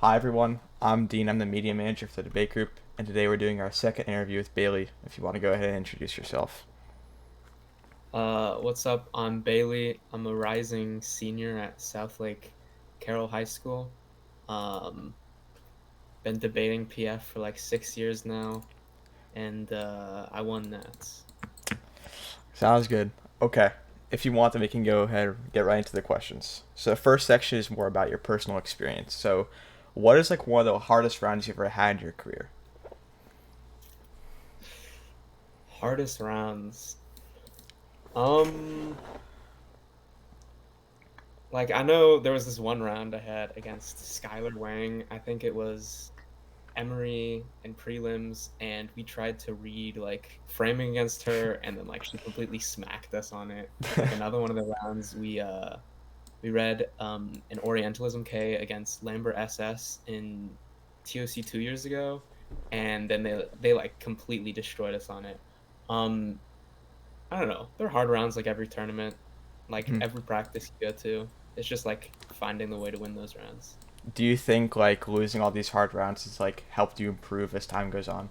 Hi everyone, I'm Dean. I'm the media manager for the debate group, and today we're doing our second interview with Bailey. If you want to go ahead and introduce yourself. What's up? I'm Bailey. I'm a rising senior at Southlake Carroll High School. Um, been debating PF for like 6 years now, and I won that. Sounds good. Okay, if you want, then we can go ahead and get right into the questions. So the first section is more about your personal experience. So, what is like one of the hardest rounds you've ever had in your career? Hardest rounds. Um, like I know there was this one round I had against Skylar Wang. I think it was Emory and prelims, and we tried to read like framing against her, and then like she completely smacked us on it. Like another one of the rounds, we read an Orientalism K against Lambert SS in TOC 2 years ago, and then they like completely destroyed us on it. Um, I don't know. They're hard rounds like every tournament, like Hmm. every practice you go to. It's just like finding the way to win those rounds. Do you think like losing all these hard rounds has like helped you improve as time goes on?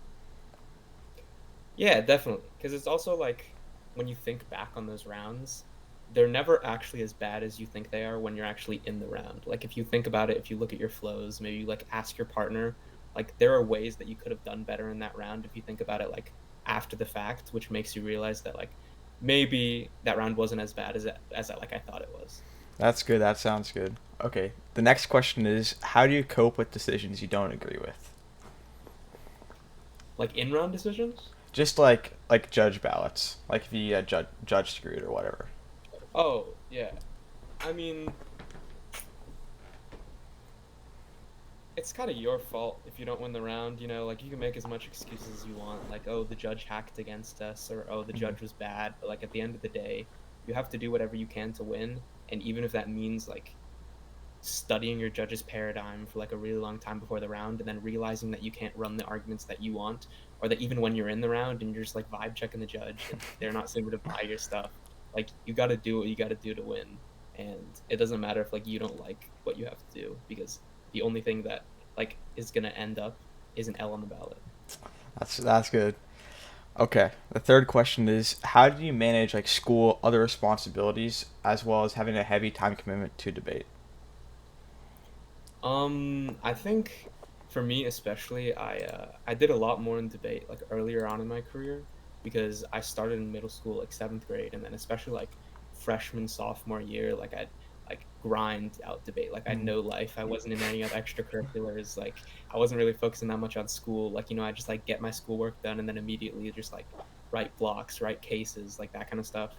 Yeah, definitely. Because it's also like when you think back on those rounds, they're never actually as bad as you think they are when you're actually in the round. Like if you think about it, if you look at your flows, maybe you like ask your partner, like there are ways that you could have done better in that round if you think about it like after the fact, which makes you realize that like maybe that round wasn't as bad as like I thought it was. That's good. That sounds good. Okay, the next question is, how do you cope with decisions you don't agree with? Like in round decisions? Just like judge ballots, like if you judge screwed or whatever. Oh, yeah. I mean, it's kind of your fault if you don't win the round, like you can make as much excuses as you want, like, oh, the judge hacked against us, or oh, the Mhm. judge was bad, but like at the end of the day, you have to do whatever you can to win, and even if that means like studying your judge's paradigm for like a really long time before the round and then realizing that you can't run the arguments that you want, or that even when you're in the round and you're just like vibe checking the judge and they're not able to buy your stuff, like you got to do what you got to do to win. And it doesn't matter if like you don't like what you have to do, because the only thing that like is going to end up is an L on the ballot. That's good. Okay, the third question is, how do you manage like school, other responsibilities, as well as having a heavy time commitment to debate? I think for me especially, I did a lot more in debate like earlier on in my career, because I started in middle school like seventh grade, and then especially like freshman sophomore year, like I'd like grind out debate. Like I had Mm. no life. I wasn't in any other extracurriculars. Like I wasn't really focusing that much on school. Like I just like get my schoolwork done and then immediately just like write blocks, write cases, like that kind of stuff.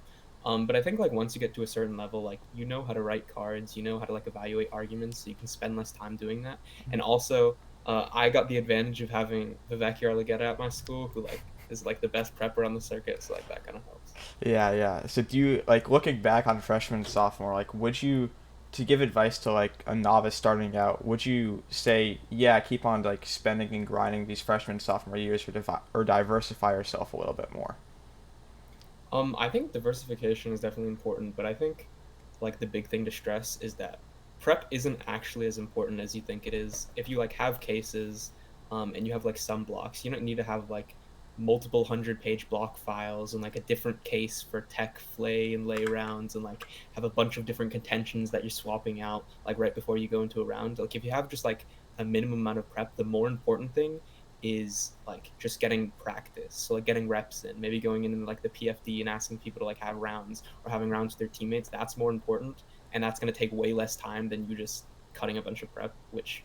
But I think like once you get to a certain level, like you know how to write cards, you know how to like evaluate arguments, so you can spend less time doing that. And also, I got the advantage of having Vivek Yarlagadda at my school, who like is like the best prepper on the circuit, so like that kind of helps. Yeah, yeah. So do you like looking back on freshman, sophomore, like would you to give advice to like a novice starting out, would you say, yeah, keep on like spending and grinding these freshman, sophomore years or diversify yourself a little bit more? I think diversification is definitely important, but I think like the big thing to stress is that prep isn't actually as important as you think it is. If you like have cases, and you have like some blocks, you don't need to have like multiple 100-page block files and like a different case for tech flay and lay rounds, and like have a bunch of different contentions that you're swapping out like right before you go into a round. Like if you have just like a minimum amount of prep, the more important thing is like just getting practice. So like getting reps in, maybe going in like the PFD and asking people to like have rounds, or having rounds with their teammates. That's more important, and that's going to take way less time than you just cutting a bunch of prep, which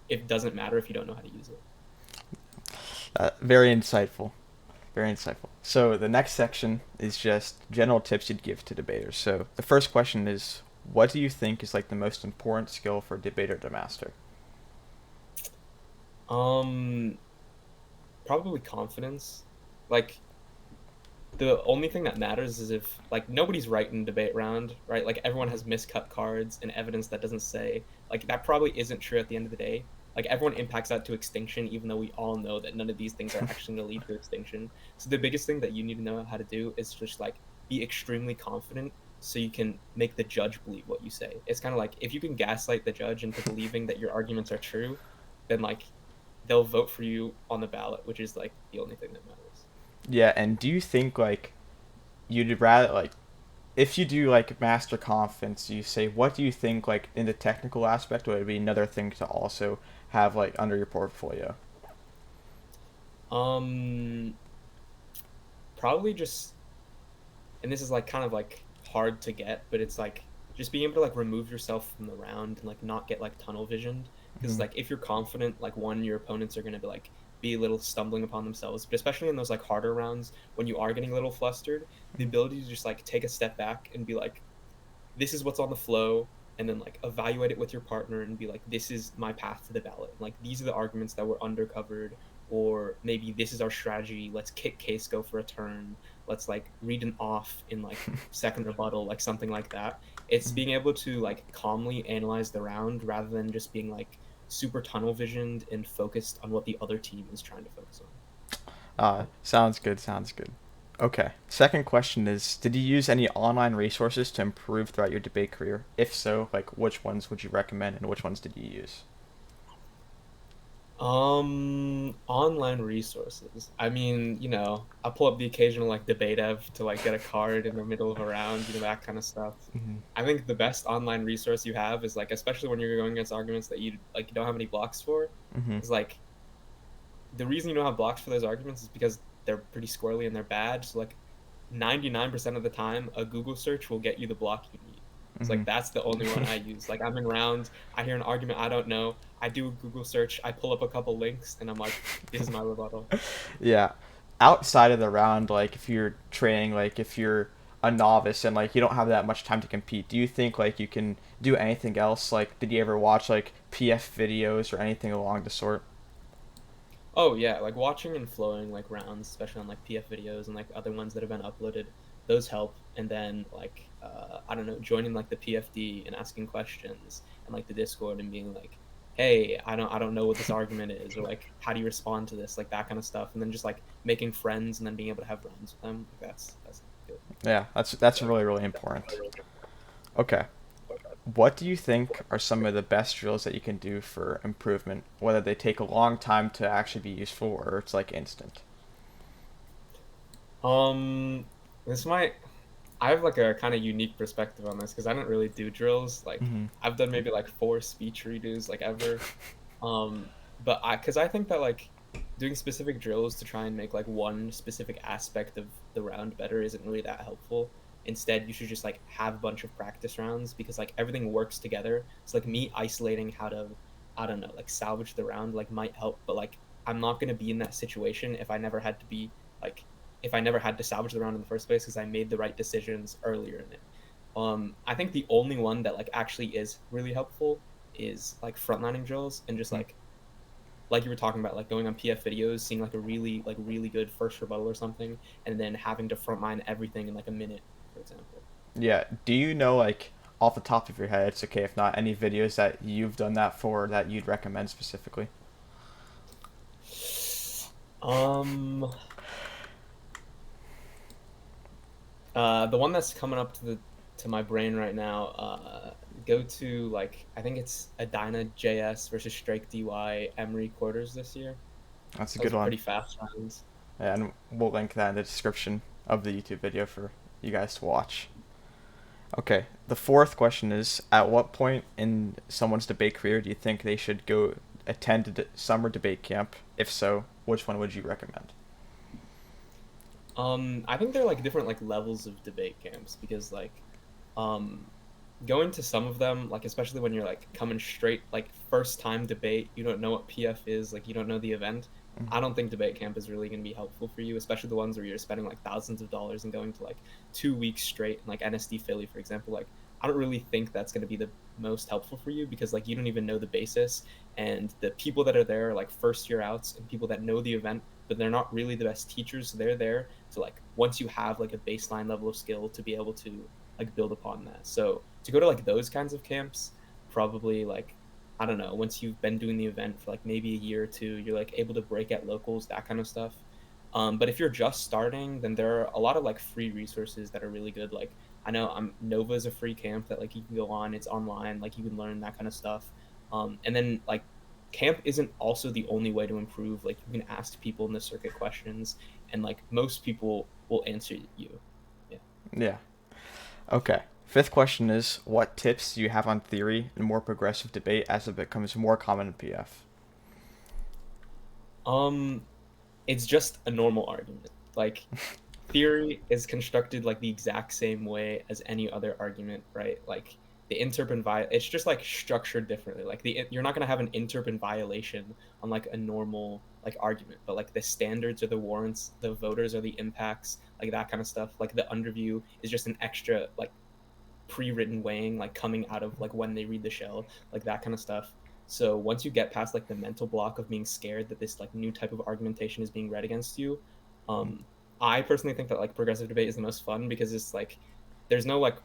it doesn't matter if you don't know how to use it. Very insightful. Very insightful. So the next section is just general tips you'd give to debaters. So the first question is, what do you think is like the most important skill for a debater to master? Um, Probably confidence. Like the only thing that matters is if like nobody's right in a debate round, right? Like everyone has miscut cards and evidence that doesn't say, like that probably isn't true at the end of the day. Like everyone impacts that to extinction, even though we all know that none of these things are actually going to lead to extinction. So the biggest thing that you need to know how to do is just like be extremely confident so you can make the judge believe what you say. It's kind of like if you can gaslight the judge into believing that your arguments are true, then like they'll vote for you on the ballot, which is like the only thing that matters. Yeah, and do you think like you'd rather like if you do like master confidence, you say what do you think like in the technical aspect would be another thing to also have like under your portfolio? Um, Probably just, and this is like kind of like hard to get, but it's like just being able to like remove yourself from the round and like not get like tunnel visioned. Because Mm-hmm. like if you're confident, like one, your opponents are gonna be like be a little stumbling upon themselves, but especially in those like harder rounds when you are getting a little flustered, the ability to just like take a step back and be like, this is what's on the flow, and then like evaluate it with your partner and be like, this is my path to the ballot, like these are the arguments that were undercovered, or maybe this is our strategy, let's kick case, go for a turn, let's like read an off in like second rebuttal, like something like that. It's being able to like calmly analyze the round rather than just being like super tunnel visioned and focused on what the other team is trying to focus on. Sounds good. Sounds good. Okay. Second question is: did you use any online resources to improve throughout your debate career? If so, like which ones would you recommend, and which ones did you use? Online resources. I mean, I pull up the occasional like debate ev to like get a card in the middle of a round, that kind of stuff. Mm-hmm. I think the best online resource you have is like, especially when you're going against arguments that you don't have any blocks for, Mm-hmm. is like the reason you don't have blocks for those arguments is because they're pretty squirrely and they're bad. So like 99% of the time, a Google search will get you the block you need. It's Mm-hmm. like that's the only one I use. Like I'm in rounds, I hear an argument I don't know, I do a Google search, I pull up a couple links, and I'm like, this is my rebuttal. Yeah. Outside of the round, like if you're training, like if you're a novice and like you don't have that much time to compete, do you think like you can do anything else? Like, did you ever watch like PF videos or anything along the sort? Oh yeah, like watching and flowing like rounds, especially on like PF videos and like other ones that have been uploaded, those help. And then like I don't know, joining like the PFD and asking questions and like the Discord and being like, hey, I don't know what this argument is, or like how do you respond to this, like that kind of stuff. And then just like making friends and then being able to have rounds with them. Like that's good. Yeah, that's really really important. Okay. What do you think are some of the best drills that you can do for improvement, whether they take a long time to actually be useful or it's like instant? Um, this might I have like a kind of unique perspective on this because I don't really do drills. Like Mm-hmm. I've done maybe like four speech redos like ever. But because I think that like doing specific drills to try and make like one specific aspect of the round better isn't really that helpful. Instead, you should just like have a bunch of practice rounds because like everything works together. So like me isolating how to, I don't know, like salvage the round like might help, but like I'm not gonna be in that situation if I never had to be like if I never had to salvage the round in the first place because I made the right decisions earlier in it. I think the only one that like actually is really helpful is like frontlining drills and just like you were talking about, like going on PF videos, seeing like a really good first rebuttal or something, and then having to frontline everything in like a minute, for example. Yeah. Do you know like off the top of your head, it's okay if not, any videos that you've done that for that you'd recommend specifically? Um, the one that's coming up to my brain right now, go to like I think it's Adina JS versus Strike DY Emery quarters this year. That's a That was good a one. pretty fast round. Yeah, and we'll link that in the description of the YouTube video for you guys to watch. Okay, the fourth question is: at what point in someone's debate career do you think they should go attend a summer debate camp? If so, which one would you recommend? I think there are like different like levels of debate camps because like um going to some of them, like especially when you're like coming straight like first time debate, you don't know what PF is, like you don't know the event. Mm. I don't think debate camp is really going to be helpful for you, especially the ones where you're spending like thousands of dollars and going to like 2 weeks straight in like NSD Philly, for example. Like I don't really think that's going to be the most helpful for you because like you don't even know the basis, and the people that are there are like first year outs and people that know the event, but they're not really the best teachers. So they're there to like once you have like a baseline level of skill to be able to like build upon that. So to go to like those kinds of camps, probably like I don't know, once you've been doing the event for like maybe a year or two, you're like able to break at locals, that kind of stuff. But if you're just starting, then there are a lot of like free resources that are really good. Like I know Nova is a free camp that like you can go on. It's online, like you can learn that kind of stuff. And then like camp isn't also the only way to improve. Like you can ask people in the circuit questions, and like most people will answer you. Yeah. Yeah. Okay. Fifth question is, what tips do you have on theory and more progressive debate as it becomes more common in PF? Um, it's just a normal argument. Like theory is constructed like the exact same way as any other argument, right? Like the interp and it's just like structured differently. Like you're not gonna have an interp and violation on like a normal like argument, but like the standards or the warrants, the voters or the impacts, like that kind of stuff. Like the underview is just an extra like pre-written weighing like coming out of like when they read the shell, like that kind of stuff. So once you get past like the mental block of being scared that this like new type of argumentation is being read against you, um I personally think that like progressive debate is the most fun because it's like there's no like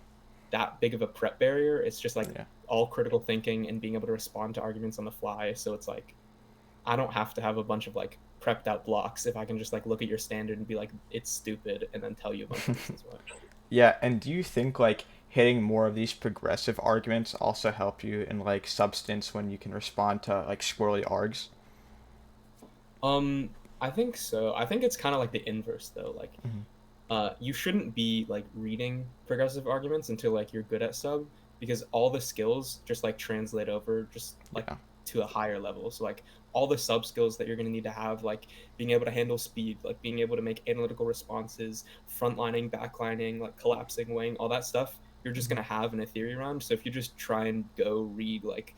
that big of a prep barrier. It's just like Yeah. all critical thinking and being able to respond to arguments on the fly. So it's like I don't have to have a bunch of like prepped out blocks if I can just like look at your standard and be like it's stupid and then tell you a bunch of reasons why. Yeah, and do you think like hitting more of these progressive arguments also help you in like substance when you can respond to like squirrely args? I think so. I think it's kind of like the inverse though. Like Hmm. you shouldn't be like reading progressive arguments until like you're good at sub because all the skills just like translate over just like Yeah. to a higher level. So like all the sub skills that you're going to need to have, like being able to handle speed, like being able to make analytical responses, frontlining, backlining, like collapsing, weighing, all that stuff you're just Hmm. going to have in a theory round. So if you just try and go read like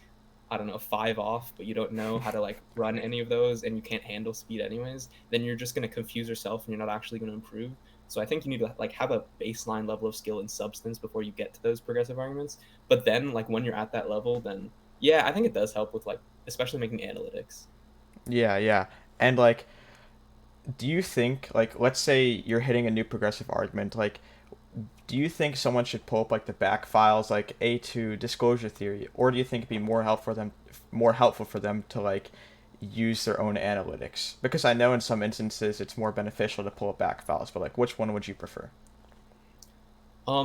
I don't know, five off, but you don't know how to like run any of those and you can't handle speed anyways, then you're just going to confuse yourself and you're not actually going to improve. So I think you need to like have a baseline level of skill and substance before you get to those progressive arguments. But then like when you're at that level, then yeah, I think it does help with like especially making analytics. Yeah, yeah. And like, do you think like let's say you're hitting a new progressive argument, like do you think someone should pull up like the back files like A2 disclosure theory, or do you think it'd be more helpful for them to like use their own analytics? Because I know in some instances it's more beneficial to pull up back files, but like which one would you prefer? I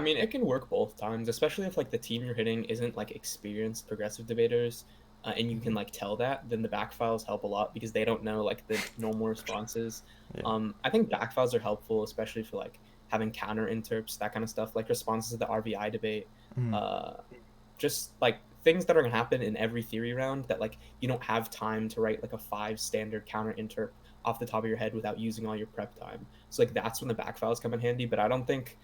mean, it can work both times, especially if like the team you're hitting isn't like experienced progressive debaters, and you can Hmm. like tell that. Then the back files help a lot because they don't know like the normal responses. Yeah. I think back files are helpful, especially for like having counter interps, that kind of stuff, like responses to the RVI debate. Mm. Uh, just like things that are gonna happen in every theory round that like you don't have time to write like a five standard counter interp off the top of your head without using all your prep time. So like that's when the back files come in handy. But I don't think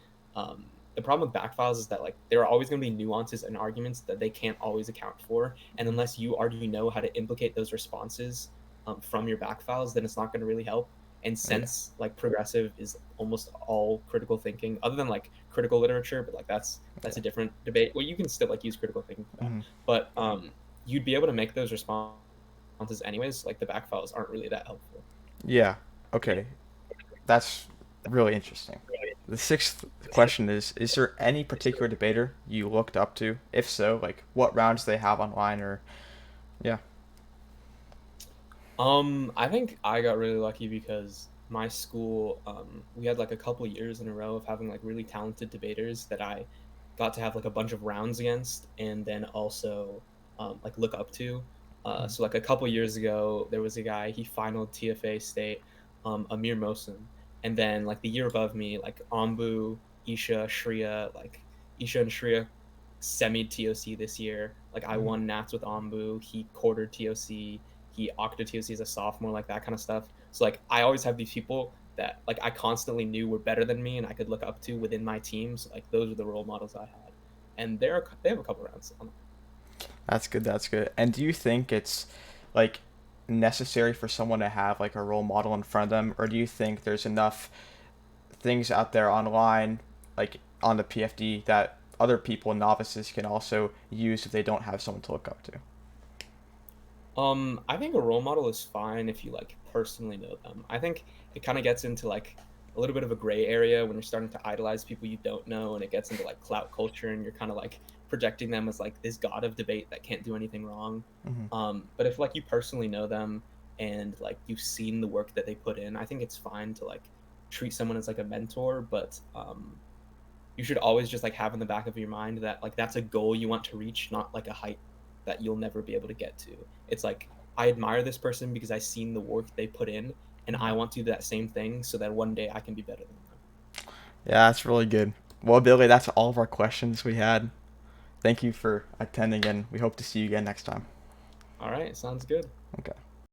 the problem with back files is that like there are always going to be nuances and arguments that they can't always account for, and unless you already know how to implicate those responses from your back files, then it's not going to really help. And Yeah. since like progressive is almost all critical thinking, other than like critical literature, but like that's Yeah. a different debate. Well, you can still like use critical thinking for that, Hmm. but you'd be able to make those responses anyways. Like the back files aren't really that helpful. Yeah. Okay. That's really interesting. The sixth question is there any particular debater you looked up to? If so, like what rounds they have online or yeah. I think I got really lucky because my school, we had like a couple years in a row of having like really talented debaters that I got to have like a bunch of rounds against and then also like look up to. So like a couple years ago, there was a guy, he finaled TFA state, Amir Mohsen. And then like the year above me, like Ambu, Isha, Shreya, like Isha and Shreya semi TOC this year. Like I Mhm. won Nats with Ambu, he quartered TOC, he octa TOC as a sophomore, like that kind of stuff. So like I always have these people that like I constantly knew were better than me and I could look up to within my teams. Like those are the role models I had, and they have a couple rounds on. That's good. That's good. And do you think it's like necessary for someone to have like a role model in front of them, or do you think there's enough things out there online, like on the PFD, that other people, novices, can also use if they don't have someone to look up to? I think a role model is fine if you like personally know them. I think it kind of gets into like a little bit of a gray area when you're starting to idolize people you don't know, and it gets into like clout culture, and you're kind of like projecting them as like this god of debate that can't do anything wrong. Hmm. But if like you personally know them and like you've seen the work that they put in, I think it's fine to like treat someone as like a mentor. But you should always just like have in the back of your mind that like that's a goal you want to reach, not like a height that you'll never be able to get to. It's like I admire this person because I've seen the work they put in, and I want to do that same thing so that one day I can be better than them. Yeah, that's really good. Well, Billy, that's all of our questions we had. Thank you for attending, and we hope to see you again next time. All right, sounds good. Okay.